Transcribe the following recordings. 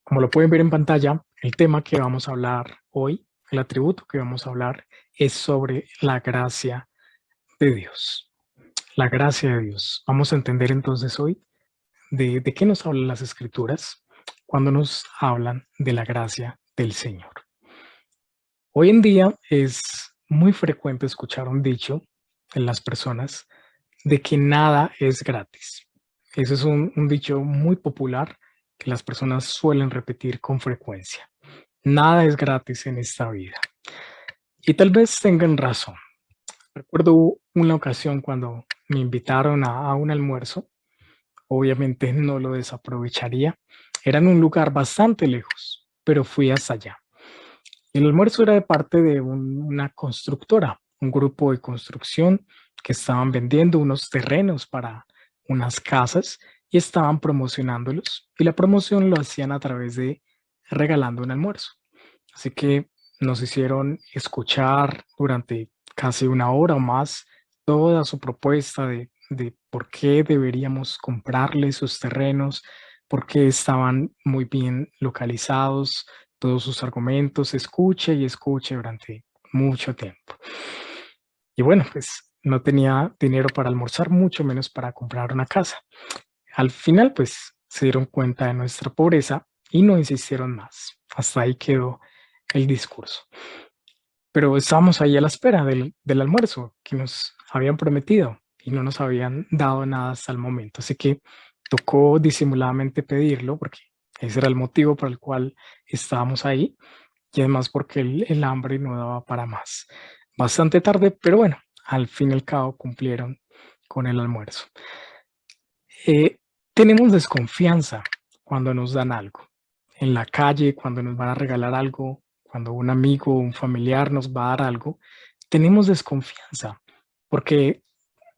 Como lo pueden ver en pantalla, el tema que vamos a hablar hoy, el atributo que vamos a hablar es sobre la gracia de Dios. La gracia de Dios. Vamos a entender entonces hoy de qué nos hablan las Escrituras cuando nos hablan de la gracia del Señor. Hoy en día es muy frecuente escuchar un dicho en las personas de que nada es gratis. Ese es un dicho muy popular que las personas suelen repetir con frecuencia. Nada es gratis en esta vida. Y tal vez tengan razón. Recuerdo una ocasión cuando me invitaron a un almuerzo. Obviamente no lo desaprovecharía. Era en un lugar bastante lejos, pero fui hasta allá. El almuerzo era de parte de una constructora, un grupo de construcción que estaban vendiendo unos terrenos para unas casas y estaban promocionándolos. Y la promoción lo hacían a través de regalando un almuerzo. Así que nos hicieron escuchar durante casi una hora o más toda su propuesta de por qué deberíamos comprarle sus terrenos, por qué estaban muy bien localizados, todos sus argumentos, escuche y escuche durante mucho tiempo. Y bueno, pues no tenía dinero para almorzar, mucho menos para comprar una casa. Al final, pues se dieron cuenta de nuestra pobreza y no insistieron más. Hasta ahí quedó el discurso. Pero estábamos ahí a la espera del almuerzo que nos habían prometido y no nos habían dado nada hasta el momento. Así que tocó disimuladamente pedirlo porque ese era el motivo por el cual estábamos ahí y además porque el hambre no daba para más. Bastante tarde, pero bueno, al fin y al cabo cumplieron con el almuerzo. Eh, Tenemos desconfianza cuando nos dan algo. En la calle, cuando nos van a regalar algo, cuando un amigo o un familiar nos va a dar algo, tenemos desconfianza porque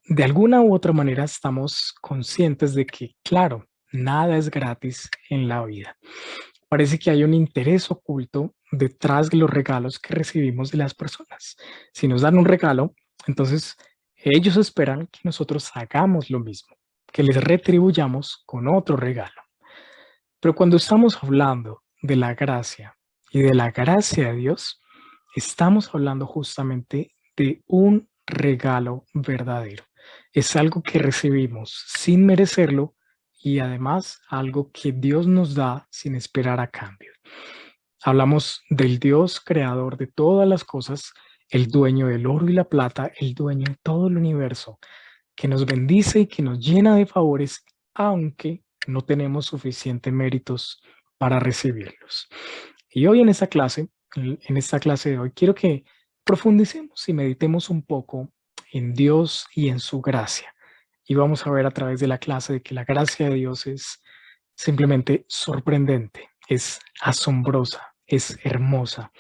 de alguna u otra manera estamos conscientes de que, claro, nada es gratis en la vida. Parece que hay un interés oculto detrás de los regalos que recibimos de las personas. Si nos dan un regalo, entonces ellos esperan que nosotros hagamos lo mismo, que les retribuyamos con otro regalo. Pero cuando estamos hablando de la gracia y de la gracia de Dios, estamos hablando justamente de un regalo verdadero. Es algo que recibimos sin merecerlo y además algo que Dios nos da sin esperar a cambio. Hablamos del Dios creador de todas las cosas, el dueño del oro y la plata, el dueño de todo el universo, que nos bendice y que nos llena de favores, aunque no tenemos suficientes méritos para recibirlos. Y hoy en esta clase de hoy, quiero que profundicemos y meditemos un poco en Dios y en su gracia. Y vamos a ver a través de la clase de que la gracia de Dios es simplemente sorprendente, es asombrosa, es hermosa.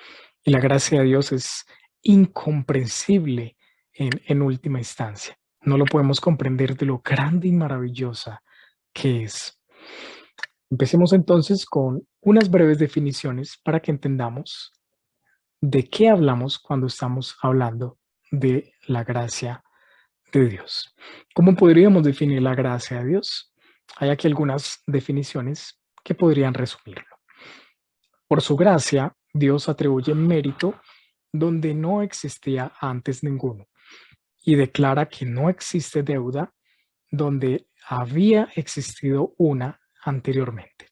Y la gracia de Dios es incomprensible en última instancia. No lo podemos comprender de lo grande y maravillosa que es. Empecemos entonces con unas breves definiciones para que entendamos de qué hablamos cuando estamos hablando de la gracia de Dios. ¿Cómo podríamos definir la gracia de Dios? Hay aquí algunas definiciones que podrían resumirlo. Por su gracia, Dios atribuye mérito donde no existía antes ninguno y declara que no existe deuda donde había existido una anteriormente.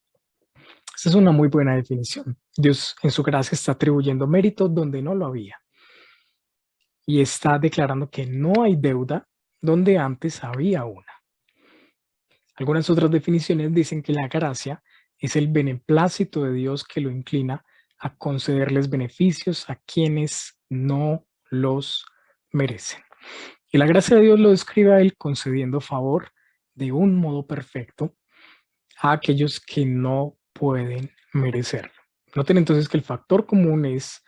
Esa es una muy buena definición. Dios en su gracia está atribuyendo mérito donde no lo había y está declarando que no hay deuda donde antes había una. Algunas otras definiciones dicen que la gracia es el beneplácito de Dios que lo inclina a concederles beneficios a quienes no los merecen. Y la gracia de Dios lo describe a él concediendo favor de un modo perfecto a aquellos que no pueden merecerlo. Noten entonces que el factor común es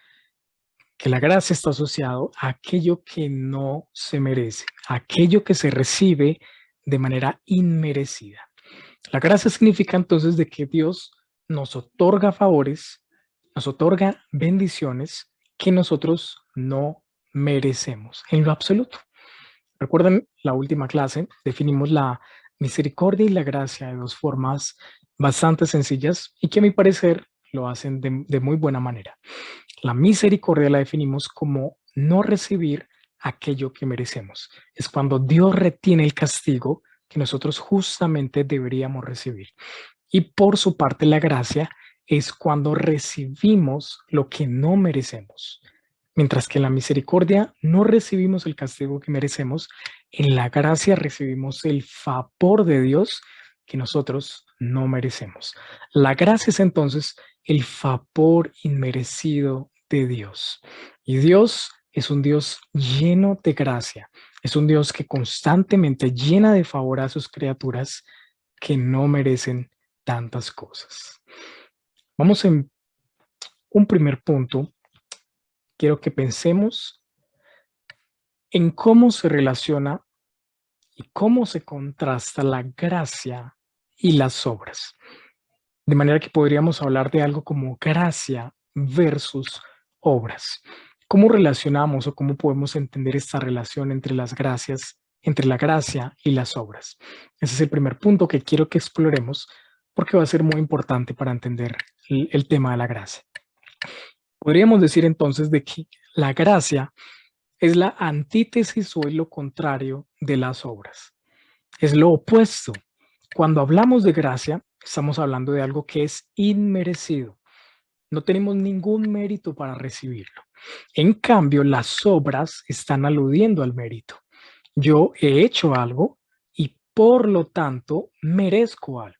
que la gracia está asociado a aquello que no se merece, a aquello que se recibe de manera inmerecida. La gracia significa entonces de que Dios nos otorga favores, nos otorga bendiciones que nosotros no merecemos en lo absoluto. Recuerden la última clase, definimos la misericordia y la gracia de dos formas bastante sencillas y que a mi parecer lo hacen de muy buena manera. La misericordia la definimos como no recibir aquello que merecemos. Es cuando Dios retiene el castigo que nosotros justamente deberíamos recibir. Y por su parte, la gracia es cuando recibimos lo que no merecemos. Mientras que en la misericordia no recibimos el castigo que merecemos, en la gracia recibimos el favor de Dios que nosotros no merecemos. La gracia es entonces el favor inmerecido de Dios. Y Dios es un Dios lleno de gracia. Es un Dios que constantemente llena de favor a sus criaturas que no merecen tantas cosas. Vamos en un primer punto. Quiero que pensemos en cómo se relaciona y cómo se contrasta la gracia y las obras. De manera que podríamos hablar de algo como gracia versus obras. ¿Cómo relacionamos o cómo podemos entender esta relación entre las gracias, entre la gracia y las obras? Ese es el primer punto que quiero que exploremos porque va a ser muy importante para entender el tema de la gracia. Podríamos decir entonces de que la gracia es la antítesis o es lo contrario de las obras. Es lo opuesto. Cuando hablamos de gracia, estamos hablando de algo que es inmerecido. No tenemos ningún mérito para recibirlo. En cambio, las obras están aludiendo al mérito. Yo he hecho algo y por lo tanto merezco algo.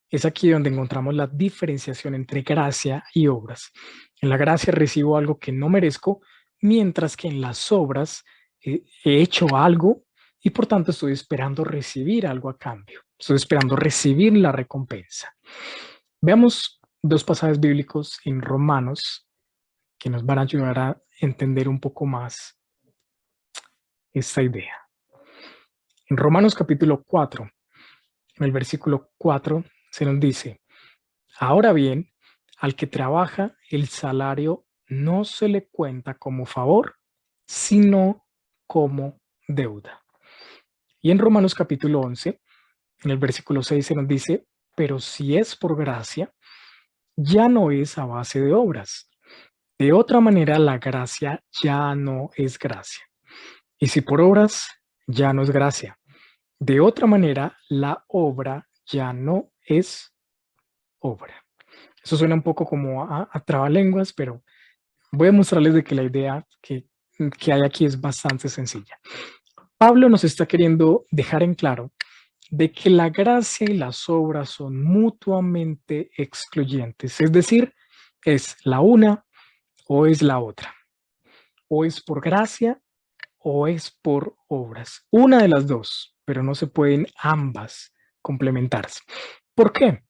Es aquí donde encontramos la diferenciación entre gracia y obras. En la gracia recibo algo que no merezco, mientras que en las obras he hecho algo y por tanto estoy esperando recibir algo a cambio. Estoy esperando recibir la recompensa. Veamos dos pasajes bíblicos en Romanos que nos van a ayudar a entender un poco más esta idea. En Romanos capítulo 4, en el versículo 4, se nos dice: ahora bien, al que trabaja, el salario no se le cuenta como favor, sino como deuda. Y en Romanos capítulo 11, en el versículo 6 se nos dice: pero si es por gracia, ya no es a base de obras. De otra manera, la gracia ya no es gracia. Y si por obras, ya no es gracia. De otra manera, la obra ya no es obra. Eso suena un poco como a trabalenguas, pero voy a mostrarles de que la idea que hay aquí es bastante sencilla. Pablo nos está queriendo dejar en claro de que la gracia y las obras son mutuamente excluyentes, es decir, es la una o es la otra, o es por gracia o es por obras, una de las dos, pero no se pueden ambas complementarse. ¿Por qué?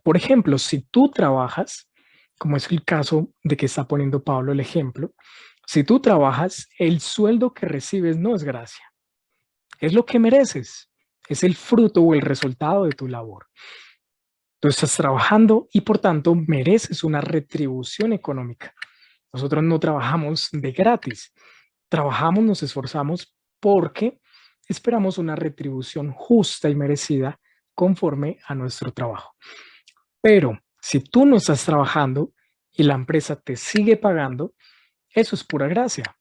Por ejemplo, si tú trabajas, como es el caso de que está poniendo Pablo el ejemplo, si tú trabajas, el sueldo que recibes no es gracia, es lo que mereces, es el fruto o el resultado de tu labor. Tú estás trabajando y por tanto mereces una retribución económica. Nosotros no trabajamos de gratis, trabajamos, nos esforzamos porque esperamos una retribución justa y merecida conforme a nuestro trabajo. Pero si tú no estás trabajando y la empresa te sigue pagando, eso es pura gracia.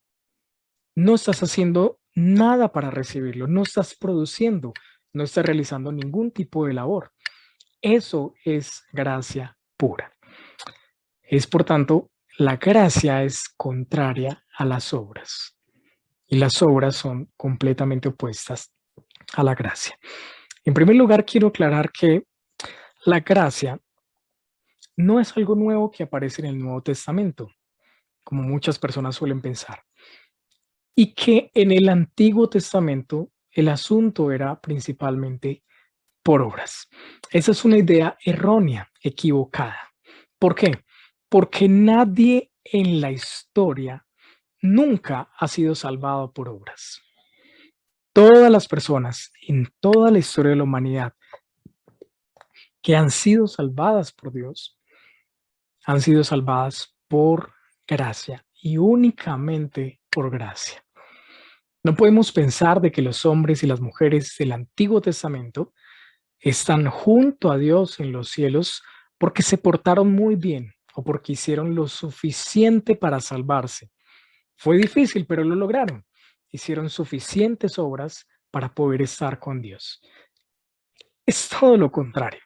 No estás haciendo nada para recibirlo, no estás produciendo, no estás realizando ningún tipo de labor. Eso es gracia pura. Es por tanto, la gracia es contraria a las obras y las obras son completamente opuestas a la gracia. En primer lugar, quiero aclarar que la gracia no es algo nuevo que aparece en el Nuevo Testamento, como muchas personas suelen pensar, y que en el Antiguo Testamento el asunto era principalmente por obras. Esa es una idea errónea, equivocada. ¿Por qué? Porque nadie en la historia nunca ha sido salvado por obras. Todas las personas en toda la historia de la humanidad que han sido salvadas por Dios han sido salvadas por gracia y únicamente por gracia. No podemos pensar de que los hombres y las mujeres del Antiguo Testamento Están junto a Dios en los cielos porque se portaron muy bien o porque hicieron lo suficiente para salvarse. Fue difícil, pero lo lograron. Hicieron suficientes obras para poder estar con Dios. Es todo lo contrario.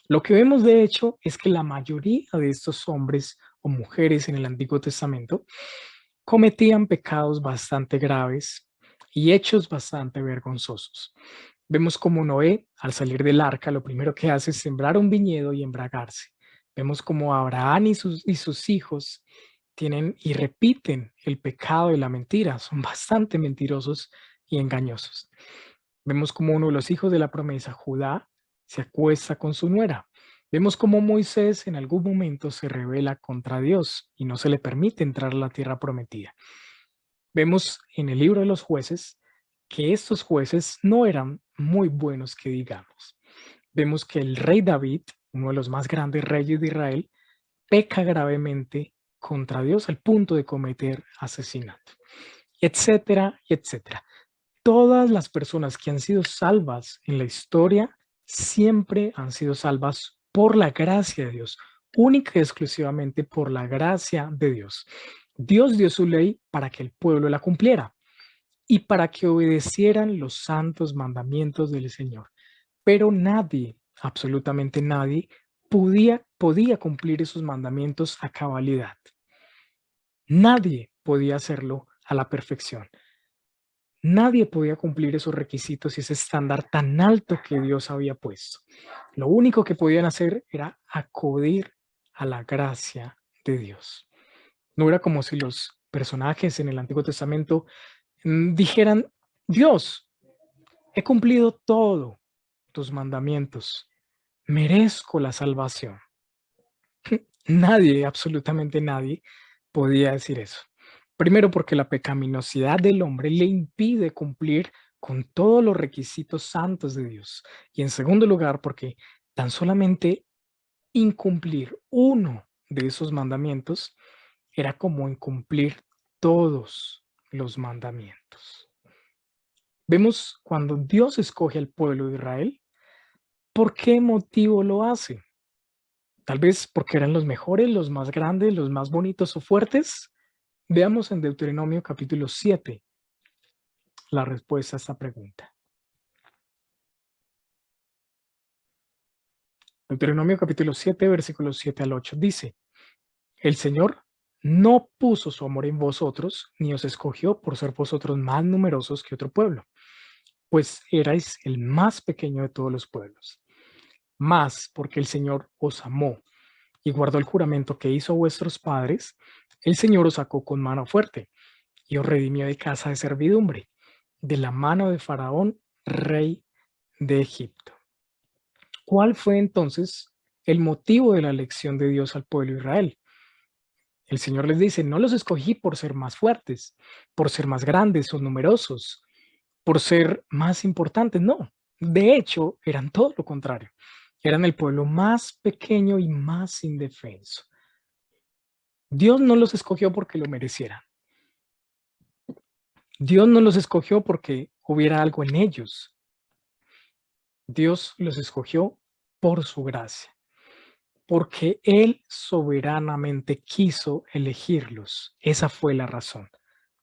Lo que vemos de hecho es que la mayoría de estos hombres o mujeres en el Antiguo Testamento cometían pecados bastante graves y hechos bastante vergonzosos. Vemos como Noé, al salir del arca, lo primero que hace es sembrar un viñedo y embragarse. Vemos como Abraham y sus hijos tienen y repiten el pecado de la mentira, son bastante mentirosos y engañosos. Vemos como uno de los hijos de la promesa, Judá, se acuesta con su nuera. Vemos como Moisés en algún momento se rebela contra Dios y no se le permite entrar a la tierra prometida. Vemos en el libro de los jueces que estos jueces no eran muy buenos que digamos. Vemos que el rey David, uno de los más grandes reyes de Israel, peca gravemente contra Dios al punto de cometer asesinato, etcétera, etcétera. Todas las personas que han sido salvas en la historia siempre han sido salvas por la gracia de Dios, única y exclusivamente por la gracia de Dios. Dios dio su ley para que el pueblo la cumpliera y para que obedecieran los santos mandamientos del Señor. Pero nadie, absolutamente nadie, podía cumplir esos mandamientos a cabalidad. Nadie podía hacerlo a la perfección. Nadie podía cumplir esos requisitos y ese estándar tan alto que Dios había puesto. Lo único que podían hacer era acudir a la gracia de Dios. No era como si los personajes en el Antiguo Testamento dijeran, Dios, he cumplido todos tus mandamientos, merezco la salvación. Nadie, absolutamente nadie, podía decir eso. Primero porque la pecaminosidad del hombre le impide cumplir con todos los requisitos santos de Dios. Y en segundo lugar porque tan solamente incumplir uno de esos mandamientos era como incumplir todos los mandamientos. Vemos cuando Dios escoge al pueblo de Israel, ¿por qué motivo lo hace? Tal vez porque eran los mejores, los más grandes, los más bonitos o fuertes. Veamos en Deuteronomio capítulo 7 la respuesta a esta pregunta. Deuteronomio capítulo 7, versículos 7 al 8 dice, el Señor no puso su amor en vosotros, ni os escogió por ser vosotros más numerosos que otro pueblo, pues erais el más pequeño de todos los pueblos. Más porque el Señor os amó y guardó el juramento que hizo a vuestros padres, el Señor os sacó con mano fuerte y os redimió de casa de servidumbre, de la mano de Faraón, rey de Egipto. ¿Cuál fue entonces el motivo de la elección de Dios al pueblo de Israel? El Señor les dice, no los escogí por ser más fuertes, por ser más grandes o numerosos, por ser más importantes, no. De hecho, eran todo lo contrario. Eran el pueblo más pequeño y más indefenso. Dios no los escogió porque lo merecieran. Dios no los escogió porque hubiera algo en ellos. Dios los escogió por su gracia, porque Él soberanamente quiso elegirlos. Esa fue la razón.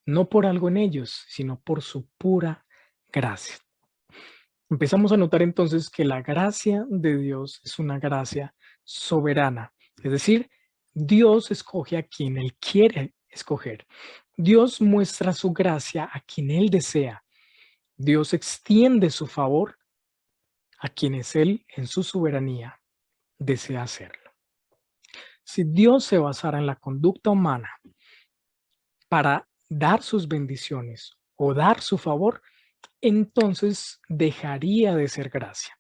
No por algo en ellos, sino por su pura gracia. Empezamos a notar entonces que la gracia de Dios es una gracia soberana, es decir, Dios escoge a quien Él quiere escoger. Dios muestra su gracia a quien Él desea. Dios extiende su favor a quienes Él, en su soberanía, desea hacerlo. Si Dios se basara en la conducta humana para dar sus bendiciones o dar su favor, entonces dejaría de ser gracia.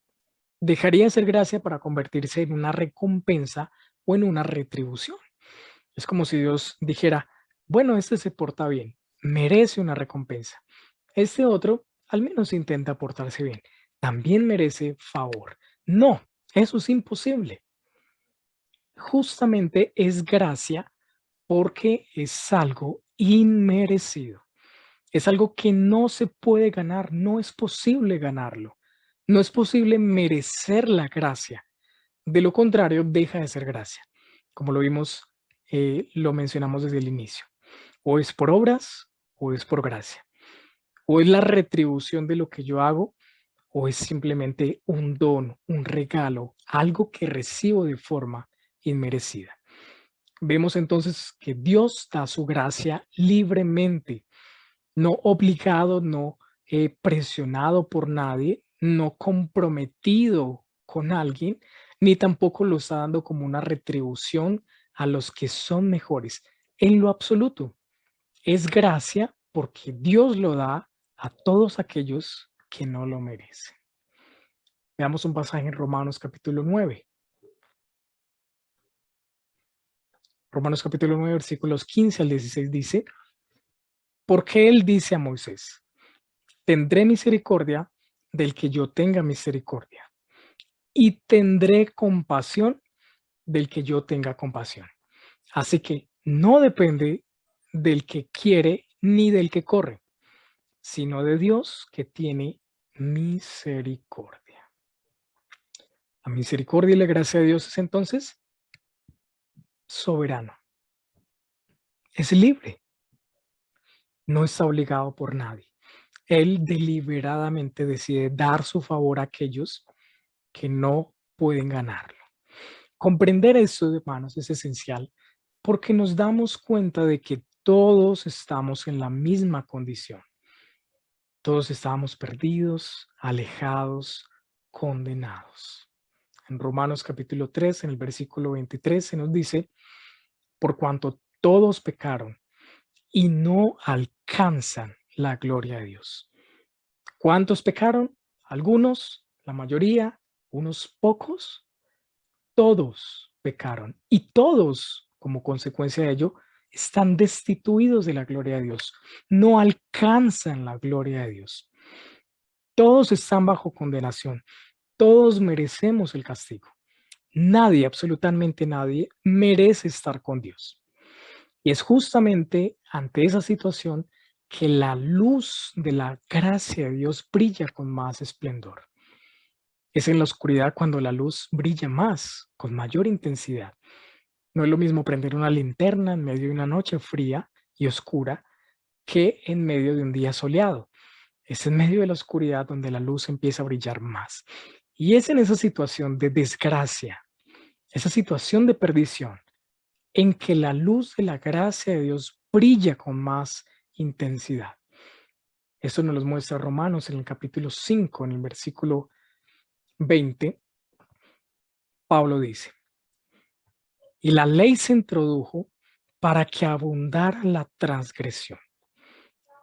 Dejaría de ser gracia para convertirse en una recompensa o en una retribución. Es como si Dios dijera, bueno, este se porta bien, merece una recompensa. Este otro al menos intenta portarse bien, también merece favor. No, eso es imposible. Justamente es gracia porque es algo inmerecido. Es algo que no se puede ganar, no es posible ganarlo. No es posible merecer la gracia. De lo contrario, deja de ser gracia. Como lo vimos, lo mencionamos desde el inicio. O es por obras o es por gracia. O es la retribución de lo que yo hago o es simplemente un don, un regalo, algo que recibo de forma inmerecida. Vemos entonces que Dios da su gracia libremente, no obligado, no presionado por nadie, no comprometido con alguien, ni tampoco lo está dando como una retribución a los que son mejores. En lo absoluto, es gracia porque Dios lo da a todos aquellos que no lo merecen. Veamos un pasaje en Romanos capítulo 9. Romanos capítulo 9, versículos 15 al 16 dice, porque él dice a Moisés, tendré misericordia del que yo tenga misericordia y tendré compasión del que yo tenga compasión. Así que no depende del que quiere ni del que corre, sino de Dios que tiene misericordia. La misericordia y la gracia de Dios es entonces soberano, es libre, no está obligado por nadie. Él deliberadamente decide dar su favor a aquellos que no pueden ganarlo. Comprender esto, hermanos, es esencial porque nos damos cuenta de que todos estamos en la misma condición. Todos estábamos perdidos, alejados, condenados. En Romanos capítulo 3, en el versículo 23, se nos dice, por cuanto todos pecaron y no alcanzan la gloria de Dios. ¿Cuántos pecaron? Algunos, la mayoría, unos pocos. Todos pecaron y todos, como consecuencia de ello, están destituidos de la gloria de Dios. No alcanzan la gloria de Dios. Todos están bajo condenación. Todos merecemos el castigo. Nadie, absolutamente nadie, merece estar con Dios. Y es justamente ante esa situación que la luz de la gracia de Dios brilla con más esplendor. Es en la oscuridad cuando la luz brilla más, con mayor intensidad. No es lo mismo prender una linterna en medio de una noche fría y oscura que en medio de un día soleado. Es en medio de la oscuridad donde la luz empieza a brillar más. Y es en esa situación de desgracia, esa situación de perdición, en que la luz de la gracia de Dios brilla con más intensidad. Esto nos lo muestra Romanos en el capítulo 5, en el versículo 20. Pablo dice, y la ley se introdujo para que abundara la transgresión.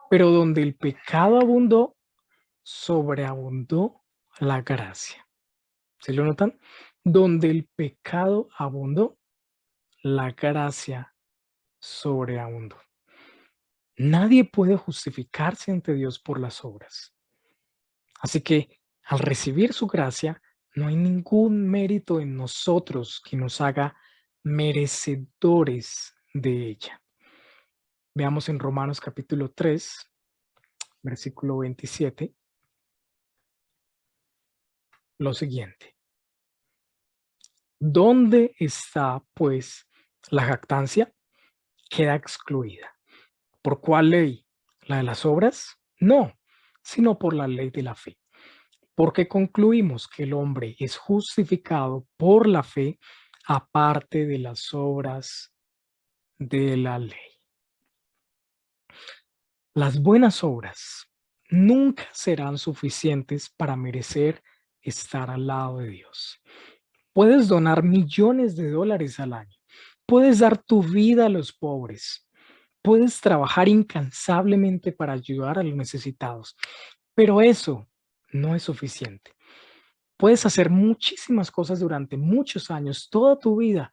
Pero donde el pecado abundó, sobreabundó la gracia. ¿Se lo notan? Donde el pecado abundó, la gracia sobreabundó. Nadie puede justificarse ante Dios por las obras. Así que al recibir su gracia, no hay ningún mérito en nosotros que nos haga merecedores de ella. Veamos en Romanos capítulo 3, versículo 27, lo siguiente. ¿Dónde está, pues, la jactancia? Queda excluida. ¿Por cuál ley? ¿La de las obras? No, sino por la ley de la fe. Porque concluimos que el hombre es justificado por la fe aparte de las obras de la ley. Las buenas obras nunca serán suficientes para merecer estar al lado de Dios. Puedes donar millones de dólares al año. Puedes dar tu vida a los pobres. Puedes trabajar incansablemente para ayudar a los necesitados. Pero eso no es suficiente. Puedes hacer muchísimas cosas durante muchos años, toda tu vida,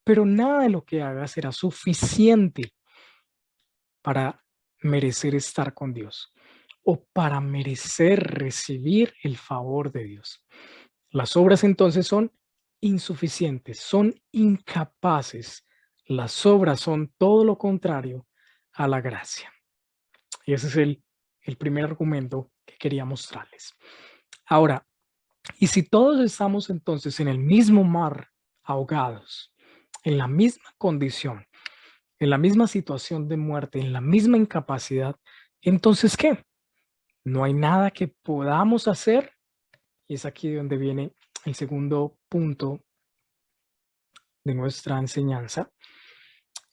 pero nada de lo que hagas será suficiente para merecer estar con Dios o para merecer recibir el favor de Dios. Las obras entonces son insuficientes, son incapaces. Las obras son todo lo contrario a la gracia. Y ese es el primer argumento que quería mostrarles. Ahora, Y si todos estamos entonces en el mismo mar, ahogados, en la misma condición, en la misma situación de muerte, en la misma incapacidad, entonces ¿qué? No hay nada que podamos hacer. Y es aquí donde viene el segundo punto de nuestra enseñanza,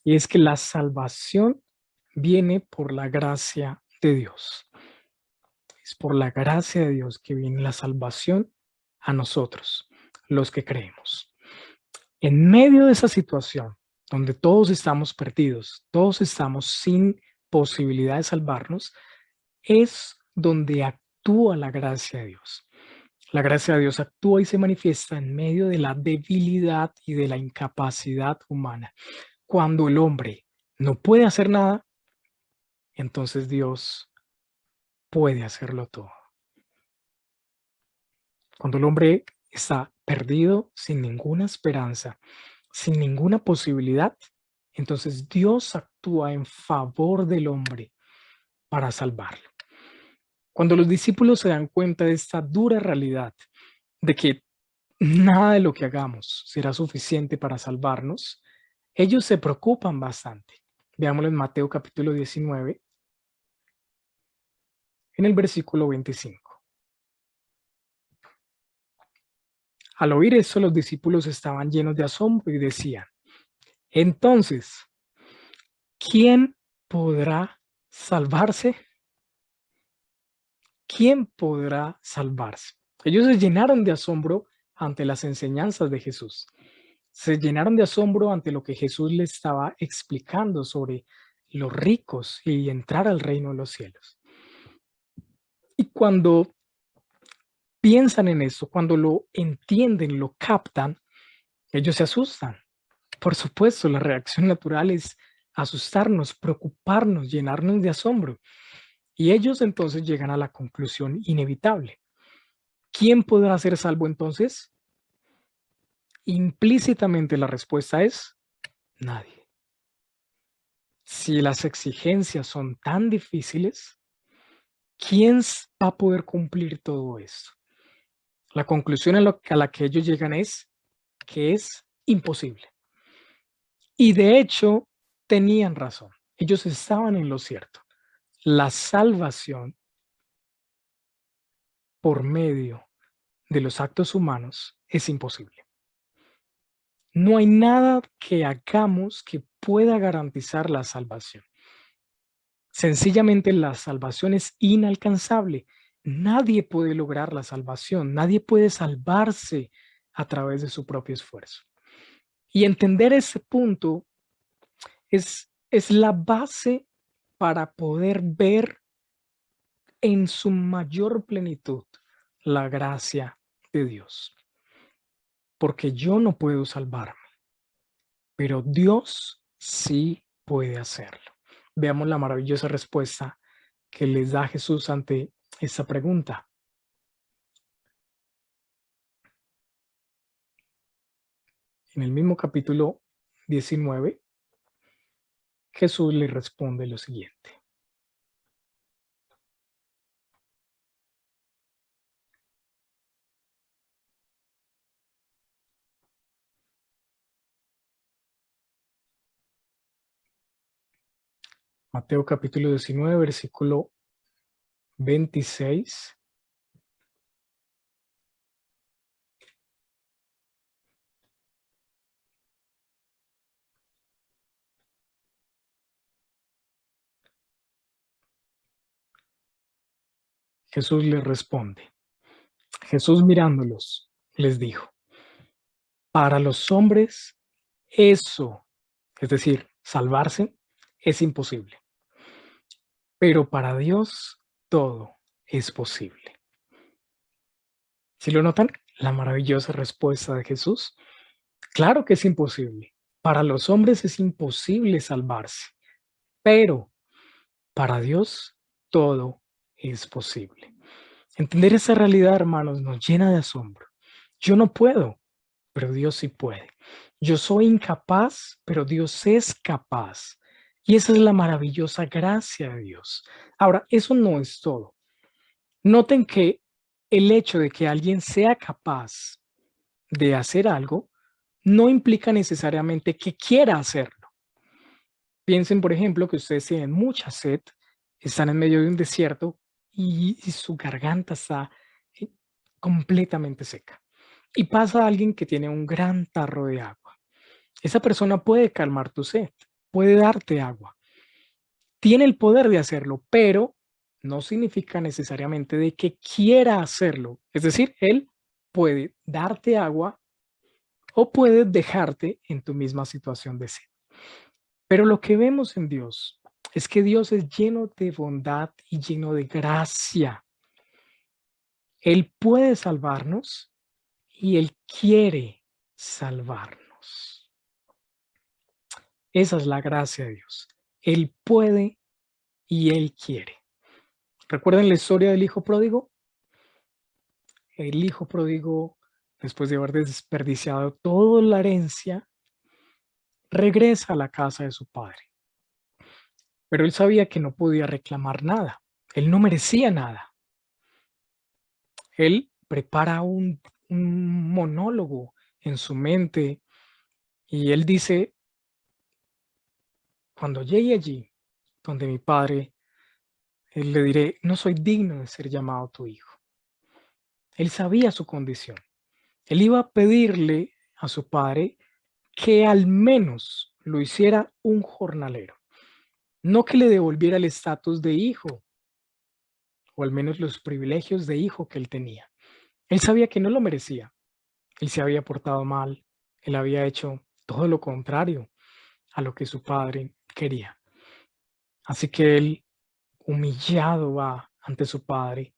y es que la salvación viene por la gracia de Dios. Es por la gracia de Dios que viene la salvación a nosotros, los que creemos. En medio de esa situación, donde todos estamos perdidos, todos estamos sin posibilidad de salvarnos, es donde actúa la gracia de Dios. La gracia de Dios actúa y se manifiesta en medio de la debilidad y de la incapacidad humana. Cuando el hombre no puede hacer nada, entonces Dios puede hacerlo todo. Cuando el hombre está perdido, sin ninguna esperanza, sin ninguna posibilidad, entonces Dios actúa en favor del hombre para salvarlo. Cuando los discípulos se dan cuenta de esta dura realidad, de que nada de lo que hagamos será suficiente para salvarnos, ellos se preocupan bastante. Veámoslo en Mateo capítulo 19, en el versículo 25. Al oír eso, los discípulos estaban llenos de asombro y decían: entonces, ¿quién podrá salvarse? ¿Quién podrá salvarse? Ellos se llenaron de asombro ante las enseñanzas de Jesús. Se llenaron de asombro ante lo que Jesús les estaba explicando sobre los ricos y entrar al reino de los cielos. Y cuando piensan en eso, cuando lo entienden, lo captan, ellos se asustan. Por supuesto, la reacción natural es asustarnos, preocuparnos, llenarnos de asombro. Y ellos entonces llegan a la conclusión inevitable. ¿Quién podrá ser salvo entonces? Implícitamente la respuesta es nadie. Si las exigencias son tan difíciles, ¿quién va a poder cumplir todo esto? La conclusión a la que ellos llegan es que es imposible. Y de hecho, tenían razón. Ellos estaban en lo cierto. La salvación por medio de los actos humanos es imposible. No hay nada que hagamos que pueda garantizar la salvación. Sencillamente la salvación es inalcanzable. Nadie puede lograr la salvación, nadie puede salvarse a través de su propio esfuerzo. Y entender ese punto es la base para poder ver en su mayor plenitud la gracia de Dios. Porque yo no puedo salvarme, pero Dios sí puede hacerlo. Veamos la maravillosa respuesta que les da Jesús ante esta pregunta. En el mismo capítulo 19, Jesús le responde lo siguiente. Mateo capítulo 19, versículo 26. Jesús le responde. Jesús mirándolos, les dijo: para los hombres eso, es decir, salvarse, es imposible, pero para Dios todo es posible. ¿Sí lo notan? La maravillosa respuesta de Jesús. Claro que es imposible. Para los hombres es imposible salvarse, pero para Dios todo es posible. Entender esa realidad, hermanos, nos llena de asombro. Yo no puedo, pero Dios sí puede. Yo soy incapaz, pero Dios es capaz. Y esa es la maravillosa gracia de Dios. Ahora, eso no es todo. Noten que el hecho de que alguien sea capaz de hacer algo no implica necesariamente que quiera hacerlo. Piensen, por ejemplo, que ustedes tienen mucha sed, están en medio de un desierto y su garganta está eh, completamente seca. Y pasa alguien que tiene un gran tarro de agua. Esa persona puede calmar tu sed, puede darte agua, tiene el poder de hacerlo, pero no significa necesariamente de que quiera hacerlo. Es decir, él puede darte agua o puede dejarte en tu misma situación de sed. Pero lo que vemos en Dios es que Dios es lleno de bondad y lleno de gracia. Él puede salvarnos y Él quiere salvarnos. Esa es la gracia de Dios. Él puede y Él quiere. ¿Recuerdan la historia del hijo pródigo? El hijo pródigo, después de haber desperdiciado toda la herencia, regresa a la casa de su padre. Pero él sabía que no podía reclamar nada. Él no merecía nada. Él prepara un monólogo en su mente y él dice, cuando llegue allí, donde mi padre, él le diré, no soy digno de ser llamado tu hijo. Él sabía su condición. Él iba a pedirle a su padre que al menos lo hiciera un jornalero, no que le devolviera el estatus de hijo o al menos los privilegios de hijo que él tenía. Él sabía que no lo merecía. Él se había portado mal. Él había hecho todo lo contrario a lo que su padre quería. Así que él, humillado, va ante su padre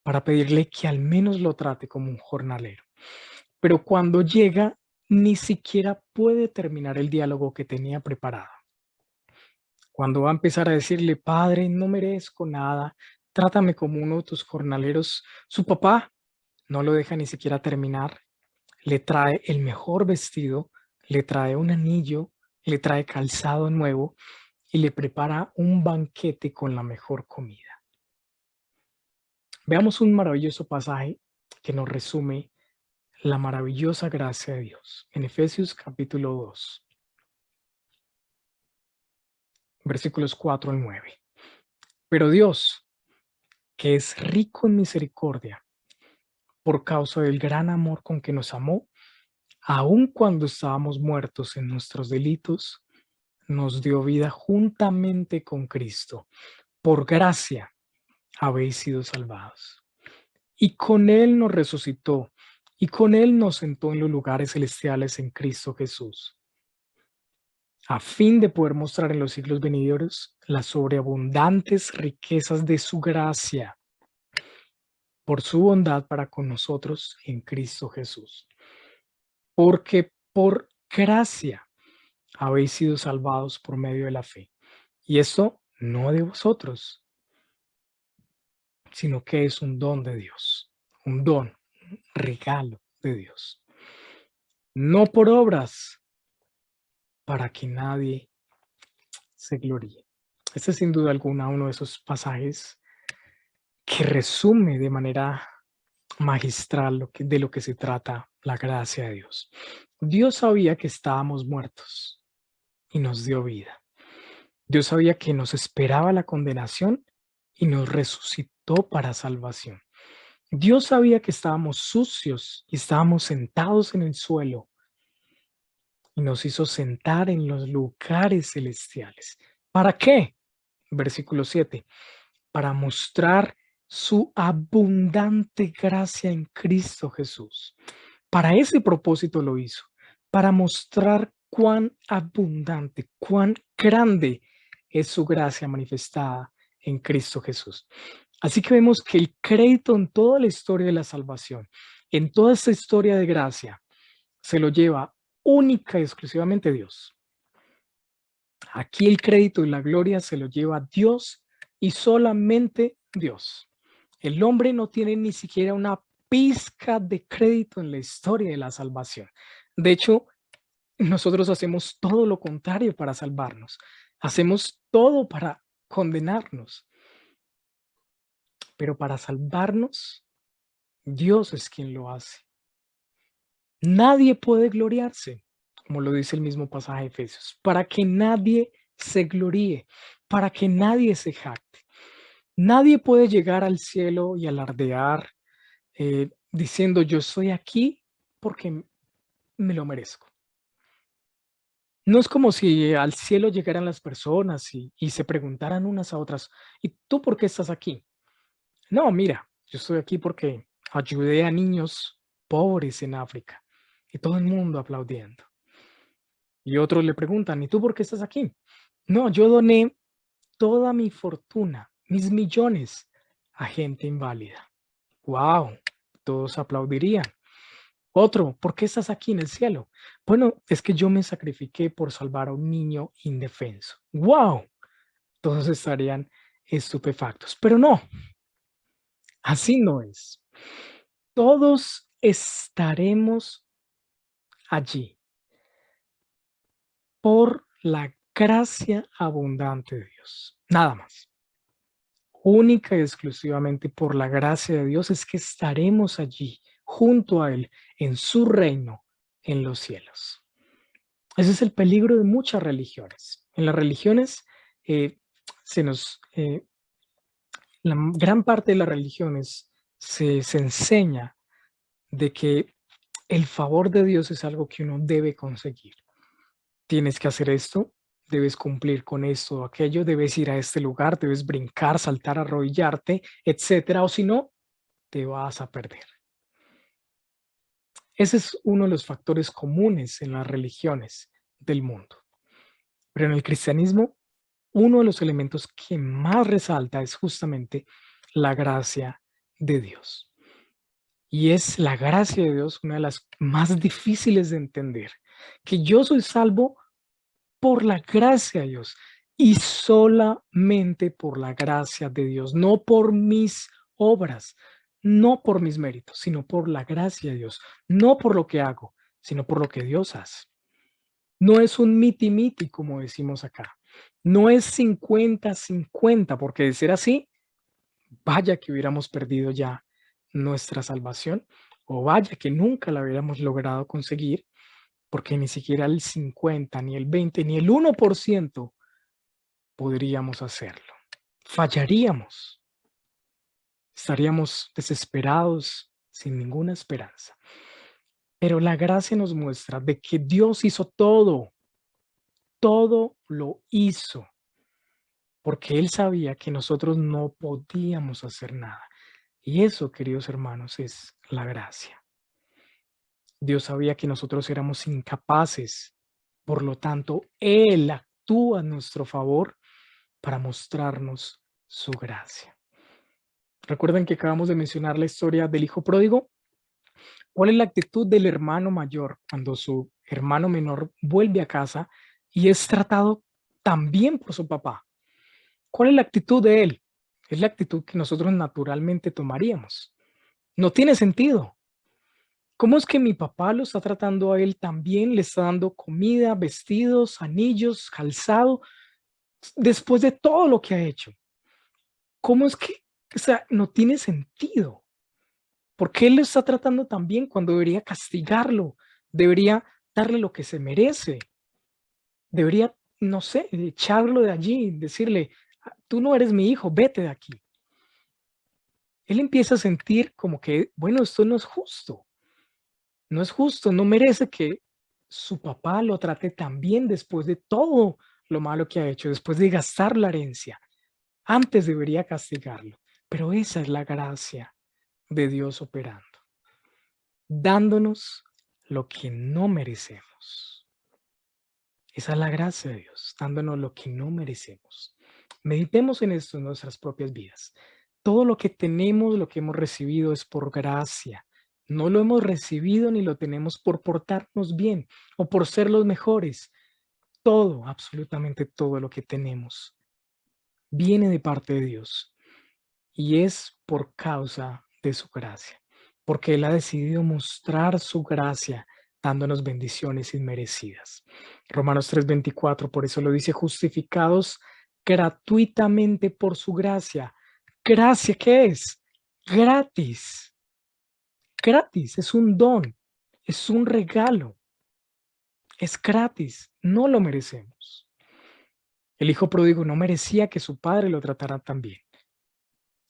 para pedirle que al menos lo trate como un jornalero. Pero cuando llega, ni siquiera puede terminar el diálogo que tenía preparado. Cuando va a empezar a decirle, padre, no merezco nada, trátame como uno de tus jornaleros, su papá no lo deja ni siquiera terminar, le trae el mejor vestido, le trae un anillo, le trae calzado nuevo y le prepara un banquete con la mejor comida. Veamos un maravilloso pasaje que nos resume la maravillosa gracia de Dios. En Efesios capítulo 2, versículos 4 al 9. Pero Dios, que es rico en misericordia, por causa del gran amor con que nos amó, aun cuando estábamos muertos en nuestros delitos, nos dio vida juntamente con Cristo. Por gracia habéis sido salvados. Y con Él nos resucitó, y con Él nos sentó en los lugares celestiales en Cristo Jesús, a fin de poder mostrar en los siglos venideros las sobreabundantes riquezas de su gracia, por su bondad para con nosotros en Cristo Jesús. Porque por gracia habéis sido salvados por medio de la fe. Y esto no de vosotros, sino que es un don de Dios, un don, un regalo de Dios. No por obras, para que nadie se gloríe. Este es sin duda alguna uno de esos pasajes que resume de manera magistral de lo que se trata la gracia de Dios. Dios sabía que estábamos muertos y nos dio vida. Dios sabía que nos esperaba la condenación y nos resucitó para salvación. Dios sabía que estábamos sucios y estábamos sentados en el suelo y nos hizo sentar en los lugares celestiales. ¿Para qué? Versículo 7. Para mostrar su abundante gracia en Cristo Jesús. Para ese propósito lo hizo, para mostrar cuán abundante, cuán grande es su gracia manifestada en Cristo Jesús. Así que vemos que el crédito en toda la historia de la salvación, en toda esta historia de gracia, se lo lleva única y exclusivamente Dios. Aquí el crédito y la gloria se lo lleva Dios y solamente Dios. El hombre no tiene ni siquiera una pizca de crédito en la historia de la salvación. De hecho, nosotros hacemos todo lo contrario para salvarnos. Hacemos todo para condenarnos. Pero para salvarnos, Dios es quien lo hace. Nadie puede gloriarse, como lo dice el mismo pasaje de Efesios, para que nadie se gloríe, para que nadie se jacte. Nadie puede llegar al cielo y alardear diciendo yo estoy aquí porque me lo merezco. No es como si al cielo llegaran las personas y se preguntaran unas a otras, ¿y tú por qué estás aquí? No, mira, yo estoy aquí porque ayudé a niños pobres en África y todo el mundo aplaudiendo. Y otros le preguntan, ¿y tú por qué estás aquí? No, yo doné toda mi fortuna, mis millones, a gente inválida. ¡Wow! Todos aplaudirían. Otro, ¿por qué estás aquí en el cielo? Bueno, es que yo me sacrifiqué por salvar a un niño indefenso. ¡Wow! Todos estarían estupefactos. Pero no, así no es. Todos estaremos allí por la gracia abundante de Dios. Nada más. Única y exclusivamente por la gracia de Dios es que estaremos allí junto a Él en su reino en los cielos. Ese es el peligro de muchas religiones. En las religiones eh, se nos, gran parte de las religiones se enseña de que el favor de Dios es algo que uno debe conseguir. Tienes que hacer esto, debes cumplir con esto o aquello, debes ir a este lugar, debes brincar, saltar, arrodillarte, etcétera, o si no, te vas a perder. Ese es uno de los factores comunes en las religiones del mundo. Pero en el cristianismo, uno de los elementos que más resalta es justamente la gracia de Dios. Y es la gracia de Dios una de las más difíciles de entender, que yo soy salvo por la gracia de Dios y solamente por la gracia de Dios, no por mis obras, no por mis méritos, sino por la gracia de Dios, no por lo que hago, sino por lo que Dios hace. No es un miti-miti, como decimos acá. No es 50-50, porque de ser así, vaya que hubiéramos perdido ya nuestra salvación, o vaya que nunca la hubiéramos logrado conseguir, porque ni siquiera el 50, ni el 20, ni el 1% podríamos hacerlo. Fallaríamos, estaríamos desesperados, sin ninguna esperanza. Pero la gracia nos muestra de que Dios hizo todo lo hizo, porque Él sabía que nosotros no podíamos hacer nada. Y eso, queridos hermanos, es la gracia. Dios sabía que nosotros éramos incapaces, por lo tanto, Él actúa a nuestro favor para mostrarnos su gracia. Recuerden que acabamos de mencionar la historia del hijo pródigo. ¿Cuál es la actitud del hermano mayor cuando su hermano menor vuelve a casa y es tratado también por su papá? ¿Cuál es la actitud de él? Es la actitud que nosotros naturalmente tomaríamos. No tiene sentido. ¿Cómo es que mi papá lo está tratando a él también? Le está dando comida, vestidos, anillos, calzado, después de todo lo que ha hecho. ¿Cómo es que, o sea, no tiene sentido? ¿Por qué él lo está tratando tan bien cuando debería castigarlo? Debería darle lo que se merece. Debería, no sé, echarlo de allí, decirle, tú no eres mi hijo, vete de aquí. Él empieza a sentir como que, bueno, esto no es justo. No es justo, no merece que su papá lo trate tan bien después de todo lo malo que ha hecho, después de gastar la herencia. Antes debería castigarlo. Pero esa es la gracia de Dios operando, dándonos lo que no merecemos. Esa es la gracia de Dios, dándonos lo que no merecemos. Meditemos en esto en nuestras propias vidas. Todo lo que tenemos, lo que hemos recibido es por gracia. No lo hemos recibido ni lo tenemos por portarnos bien o por ser los mejores. Todo, absolutamente todo lo que tenemos viene de parte de Dios y es por causa de su gracia, porque Él ha decidido mostrar su gracia dándonos bendiciones inmerecidas. Romanos 3:24, por eso lo dice, justificados gratuitamente por su gracia. ¿Gracia qué es? Gratis. gratis, es un don, es un regalo, es gratis, no lo merecemos. El hijo pródigo no merecía que su padre lo tratara tan bien.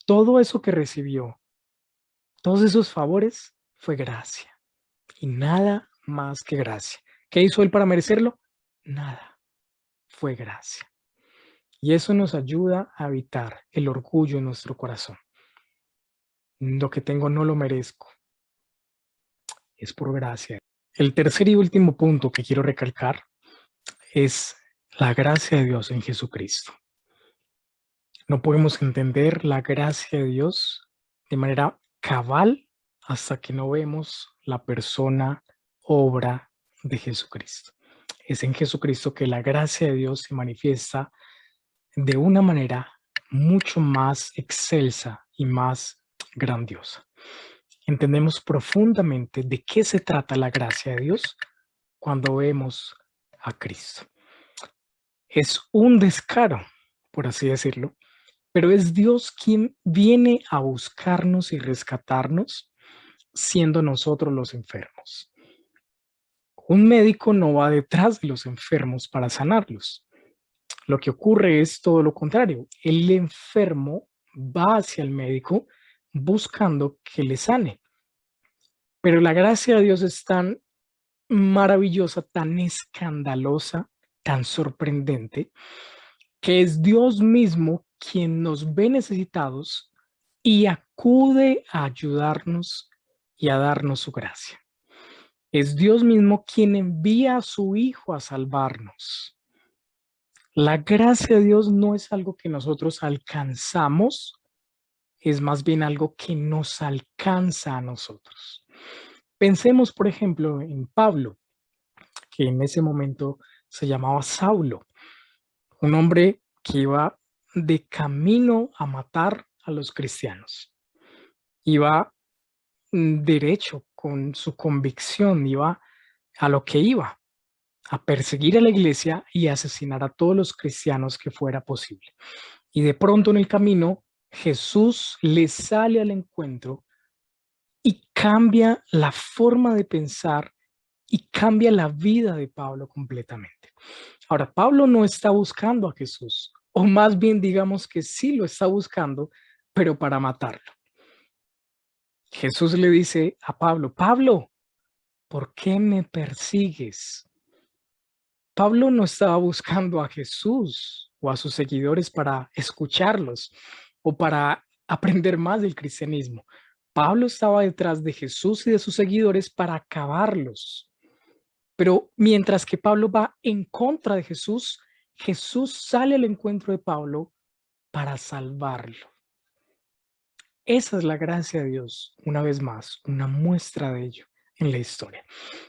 Todo eso que recibió, todos esos favores, fue gracia y nada más que gracia. ¿Qué hizo él para merecerlo? Nada, fue gracia. Y eso nos ayuda a evitar el orgullo en nuestro corazón. Lo que tengo no lo merezco, es por gracia. El tercer y último punto que quiero recalcar es la gracia de Dios en Jesucristo. No podemos entender la gracia de Dios de manera cabal hasta que no vemos la persona, obra de Jesucristo. Es en Jesucristo que la gracia de Dios se manifiesta de una manera mucho más excelsa y más grandiosa. Entendemos profundamente de qué se trata la gracia de Dios cuando vemos a Cristo. Es un descaro, por así decirlo, pero es Dios quien viene a buscarnos y rescatarnos siendo nosotros los enfermos. Un médico no va detrás de los enfermos para sanarlos. Lo que ocurre es todo lo contrario. El enfermo va hacia el médico buscando que le sane. Pero la gracia de Dios es tan maravillosa, tan escandalosa, tan sorprendente, que es Dios mismo quien nos ve necesitados y acude a ayudarnos y a darnos su gracia. Es Dios mismo quien envía a su Hijo a salvarnos. La gracia de Dios no es algo que nosotros alcanzamos, es más bien algo que nos alcanza a nosotros. Pensemos, por ejemplo, en Pablo, que en ese momento se llamaba Saulo, un hombre que iba de camino a matar a los cristianos. Iba derecho con su convicción, iba a lo que iba, a perseguir a la iglesia y asesinar a todos los cristianos que fuera posible. Y de pronto en el camino, Jesús le sale al encuentro y cambia la forma de pensar y cambia la vida de Pablo completamente. Ahora, Pablo no está buscando a Jesús, o más bien digamos que sí lo está buscando, pero para matarlo. Jesús le dice a Pablo, Pablo, ¿por qué me persigues? Pablo no estaba buscando a Jesús o a sus seguidores para escucharlos o para aprender más del cristianismo. Pablo estaba detrás de Jesús y de sus seguidores para acabarlos. Pero mientras que Pablo va en contra de Jesús, Jesús sale al encuentro de Pablo para salvarlo. Esa es la gracia de Dios, una vez más, una muestra de ello en la historia.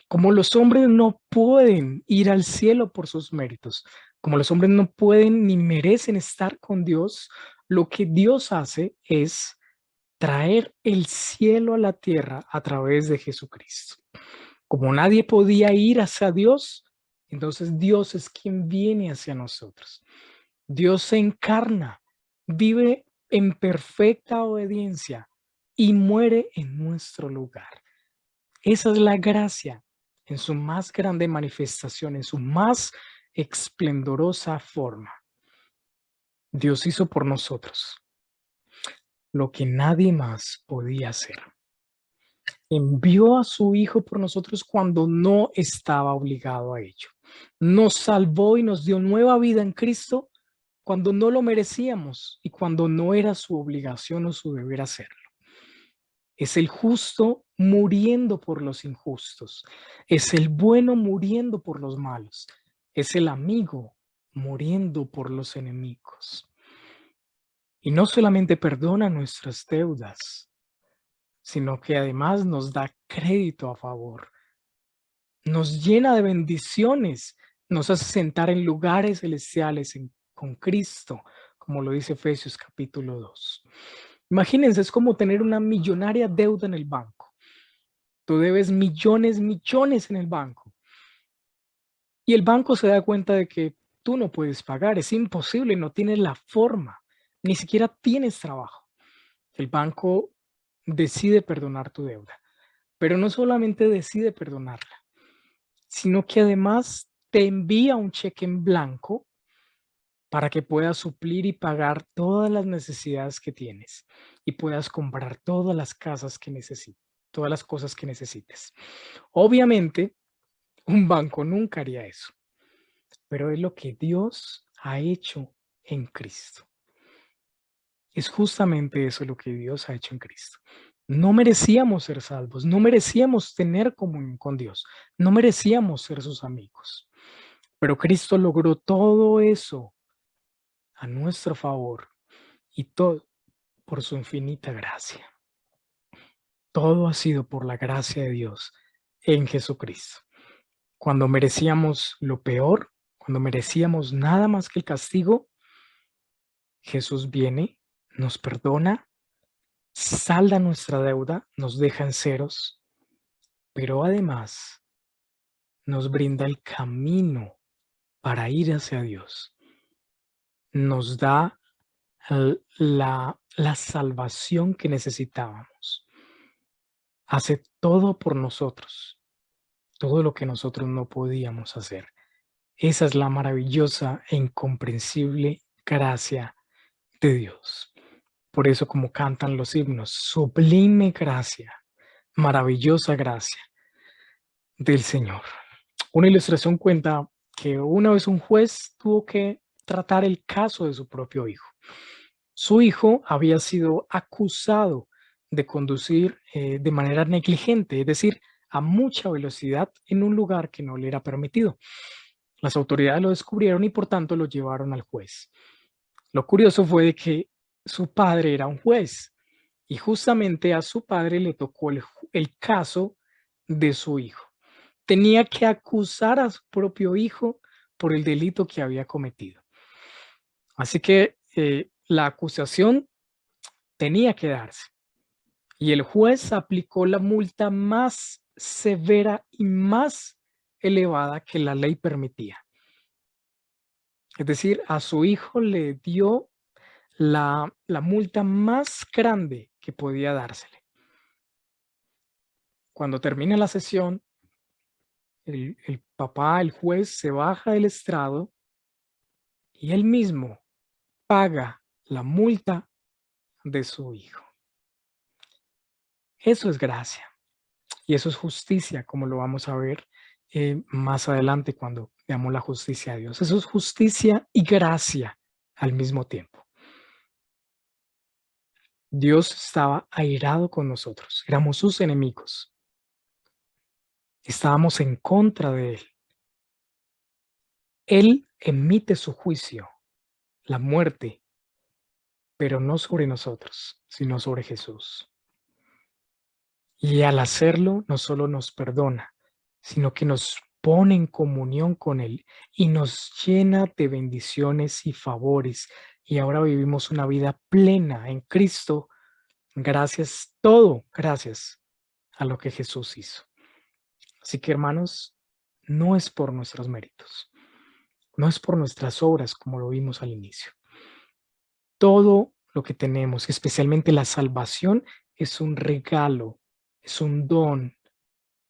Como los hombres no pueden ir al cielo por sus méritos, como los hombres no pueden ni merecen estar con Dios, lo que Dios hace es traer el cielo a la tierra a través de Jesucristo. Como nadie podía ir hacia Dios, entonces Dios es quien viene hacia nosotros. Dios se encarna, vive en perfecta obediencia y muere en nuestro lugar. Esa es la gracia en su más grande manifestación, en su más esplendorosa forma. Dios hizo por nosotros lo que nadie más podía hacer. Envió a su Hijo por nosotros cuando no estaba obligado a ello. Nos salvó y nos dio nueva vida en Cristo cuando no lo merecíamos y cuando no era su obligación o su deber hacerlo. Es el justo muriendo por los injustos. Es el bueno muriendo por los malos. Es el amigo muriendo por los enemigos. Y no solamente perdona nuestras deudas, sino que además nos da crédito a favor. Nos llena de bendiciones, nos hace sentar en lugares celestiales con Cristo, como lo dice Efesios capítulo 2. Imagínense, es como tener una millonaria deuda en el banco. Tú debes millones en el banco. Y el banco se da cuenta de que tú no puedes pagar, es imposible, no tienes la forma, ni siquiera tienes trabajo. El banco decide perdonar tu deuda. pero no solamente decide perdonarla, sino que además te envía un cheque en blanco para que puedas suplir y pagar todas las necesidades que tienes y puedas comprar todas las casas que necesites, todas las cosas que necesites. Obviamente, un banco nunca haría eso, pero es lo que Dios ha hecho en Cristo. Es justamente eso lo que Dios ha hecho en Cristo. No merecíamos ser salvos, no merecíamos tener comunión con Dios, no merecíamos ser sus amigos, pero Cristo logró todo eso a nuestro favor y todo por su infinita gracia. Todo ha sido por la gracia de Dios en Jesucristo. Cuando merecíamos lo peor, cuando merecíamos nada más que el castigo, Jesús viene, nos perdona, salda nuestra deuda, nos deja en ceros, pero además nos brinda el camino para ir hacia Dios. Nos da la salvación que necesitábamos. Hace todo por nosotros, todo lo que nosotros no podíamos hacer. Esa es la maravillosa e incomprensible gracia de Dios. Por eso, como cantan los himnos, sublime gracia, maravillosa gracia del Señor. Una ilustración cuenta que una vez un juez tuvo que tratar el caso de su propio hijo. Su hijo había sido acusado de conducir de manera negligente, es decir, a mucha velocidad en un lugar que no le era permitido. Las autoridades lo descubrieron y por tanto lo llevaron al juez. Lo curioso fue de que su padre era un juez y justamente a su padre le tocó el caso de su hijo. Tenía que acusar a su propio hijo por el delito que había cometido. Así que la acusación tenía que darse y el juez aplicó la multa más severa y más elevada que la ley permitía. Es decir, a su hijo le dio la multa más grande que podía dársele. Cuando termina la sesión, el papá, el juez, se baja del estrado y él mismo paga la multa de su hijo. Eso es gracia y eso es justicia, como lo vamos a ver más adelante cuando veamos la justicia de Dios. Eso es justicia y gracia al mismo tiempo. Dios estaba airado con nosotros, éramos sus enemigos, estábamos en contra de él. Él emite su juicio, la muerte, pero no sobre nosotros, sino sobre Jesús. Y al hacerlo, no solo nos perdona, sino que nos pone en comunión con Él y nos llena de bendiciones y favores. Y ahora vivimos una vida plena en Cristo, gracias, todo gracias a lo que Jesús hizo. Así que hermanos, no es por nuestros méritos, no es por nuestras obras como lo vimos al inicio. Todo lo que tenemos, especialmente la salvación, es un regalo, es un don,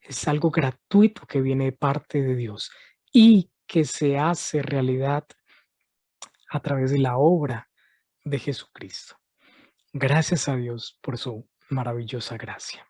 es algo gratuito que viene de parte de Dios y que se hace realidad a través de la obra de Jesucristo. Gracias a Dios por su maravillosa gracia.